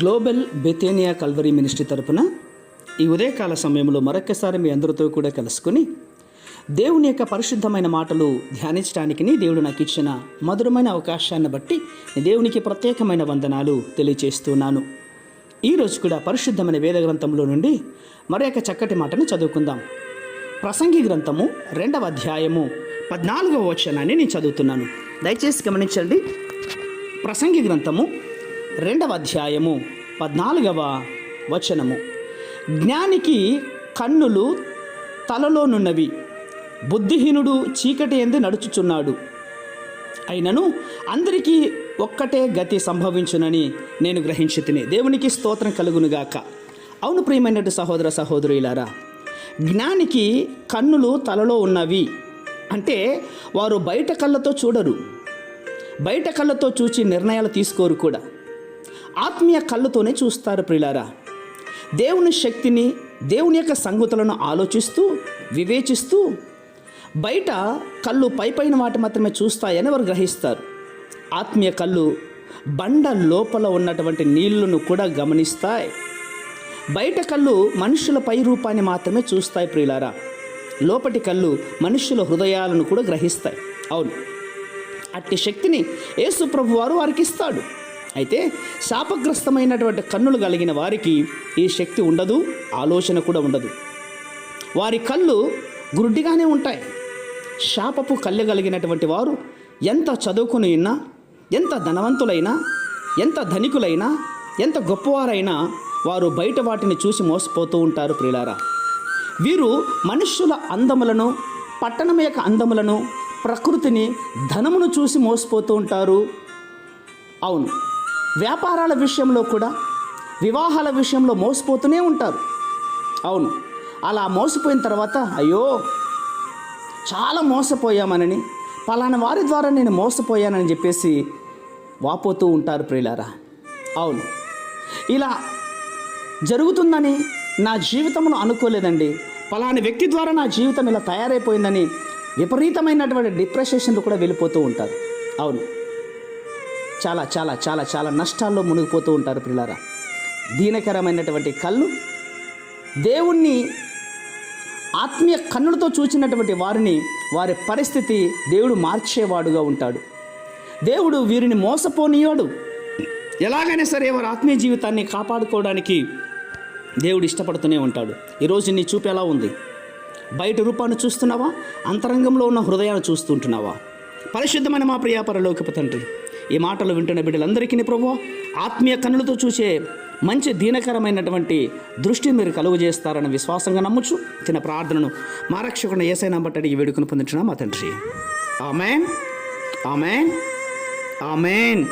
Global బెతేనియా Calvary ministry తరపున ఈ ఉదయకాల సమయంలో మరొక్కసారి మీ అందరితో కూడా కలుసుకొని దేవుని యొక్క పరిశుద్ధమైన మాటలు ధ్యానించడానికి దేవుడు నాకు ఇచ్చిన మధురమైన అవకాశాన్ని బట్టి దేవునికి ప్రత్యేకమైన వందనాలు తెలియజేస్తున్నాను. ఈరోజు కూడా పరిశుద్ధమైన వేద గ్రంథంలో నుండి మరొక చక్కటి మాటను చదువుకుందాం. ప్రసంగి గ్రంథము 2వ అధ్యాయము 14వ వచనాన్ని నేను చదువుతున్నాను. దయచేసి గమనించండి. ప్రసంగి గ్రంథము 2వ అధ్యాయము 14వ వచనము. జ్ఞానికి కన్నులు తలలోనున్నవి, బుద్ధిహీనుడు చీకటి యందు నడుచుచున్నాడు. అయినను అందరికీ ఒక్కటే గతి సంభవించునని నేను గ్రహించితిని. దేవునికి స్తోత్రం కలుగునుగాక. అవును ప్రియమైనటువంటి సహోదర సహోదరులారా, జ్ఞానికి కన్నులు తలలో ఉన్నవి అంటే వారు బయట కళ్ళతో చూడరు, బయట కళ్ళతో చూచి నిర్ణయాలు తీసుకోరు కూడా, ఆత్మీయ కళ్ళతోనే చూస్తారు. ప్రియులారా, దేవుని శక్తిని, దేవుని యొక్క సంగతులను ఆలోచిస్తూ వివేచిస్తూ బయట కళ్ళు పైపైన వాటి మాత్రమే చూస్తాయని వారు గ్రహిస్తారు. ఆత్మీయ కళ్ళు బండ లోపల ఉన్నటువంటి నీళ్లను కూడా గమనిస్తాయి. బయట కళ్ళు మనుషుల పై రూపాన్ని మాత్రమే చూస్తాయి. ప్రియులారా, లోపటి కళ్ళు మనుషుల హృదయాలను కూడా గ్రహిస్తాయి. అవును, అట్టి శక్తిని యేసు ప్రభు వారు వారికి ఇస్తాడు. అయితే శాపగ్రస్తమైనటువంటి కన్నులు కలిగిన వారికి ఈ శక్తి ఉండదు, ఆలోచన కూడా ఉండదు. వారి కళ్ళు గురుడిగానే ఉంటాయి. శాపపు కళ్ళు కలిగినటువంటి వారు ఎంత చదువుకుని ఉన్నా, ఎంత ధనవంతులైనా, ఎంత ధనికులైనా, ఎంత గొప్పవారైనా వారు బయట వాటిని చూసి మోసపోతూ ఉంటారు. ప్రియులారా, వీరు మనుష్యుల అందములను, పట్టణం యొక్క అందములను, ప్రకృతిని, ధనమును చూసి మోసపోతూ ఉంటారు. అవును, వ్యాపారాల విషయంలో కూడా, వివాహాల విషయంలో మోసపోతూనే ఉంటారు. అవును, అలా మోసపోయిన తర్వాత అయ్యో చాలా మోసపోయామనని, పలానా వారి ద్వారా నేను మోసపోయానని చెప్పేసి వాపోతూ ఉంటారు. ప్రియులారా, అవును, ఇలా జరుగుతుందని నా జీవితంలో అనుకోలేదండి, పలానా వ్యక్తి ద్వారా నా జీవితం ఇలా తయారైపోయిందని విపరీతమైనటువంటి డిప్రెషన్లు కూడా వెళ్ళిపోతూ ఉంటారు. అవును, చాలా చాలా చాలా చాలా నష్టాల్లో మునిగిపోతూ ఉంటారు. ప్రియులారా, దీనకరమైనటువంటి కళ్ళు దేవుణ్ణి ఆత్మీయ కన్నులతో చూచినటువంటి వారిని, వారి పరిస్థితి దేవుడు మార్చేవాడుగా ఉంటాడు. దేవుడు వీరిని మోసపోనీయాడు. ఎలాగైనా సరే వారి ఆత్మీయ జీవితాన్ని కాపాడుకోవడానికి దేవుడు ఇష్టపడుతూనే ఉంటాడు. ఈరోజు నీ చూపు ఎలా ఉంది? బయట రూపాన్ని చూస్తున్నావా? అంతరంగంలో ఉన్న హృదయాన్ని చూస్తుంటున్నావా? పరిశుద్ధమైన మా ప్రియ పరలోకపు తండ్రి, ఈ మాటలు వింటున్న బిడ్డలందరికీ ప్రభువా ఆత్మీయ కన్నులతో చూసే మంచి దీనకరమైనటువంటి దృష్టిని మీరు కలుగజేస్తారని విశ్వాసంగా నమ్ముచు చిన్న ప్రార్థనను మా రక్షకుని యేసయ్య నామమున బట్టి ఈ వేడుకను పొందుచున్నాం మా తండ్రి. ఆమేన్, ఆమేన్, ఆమేన్.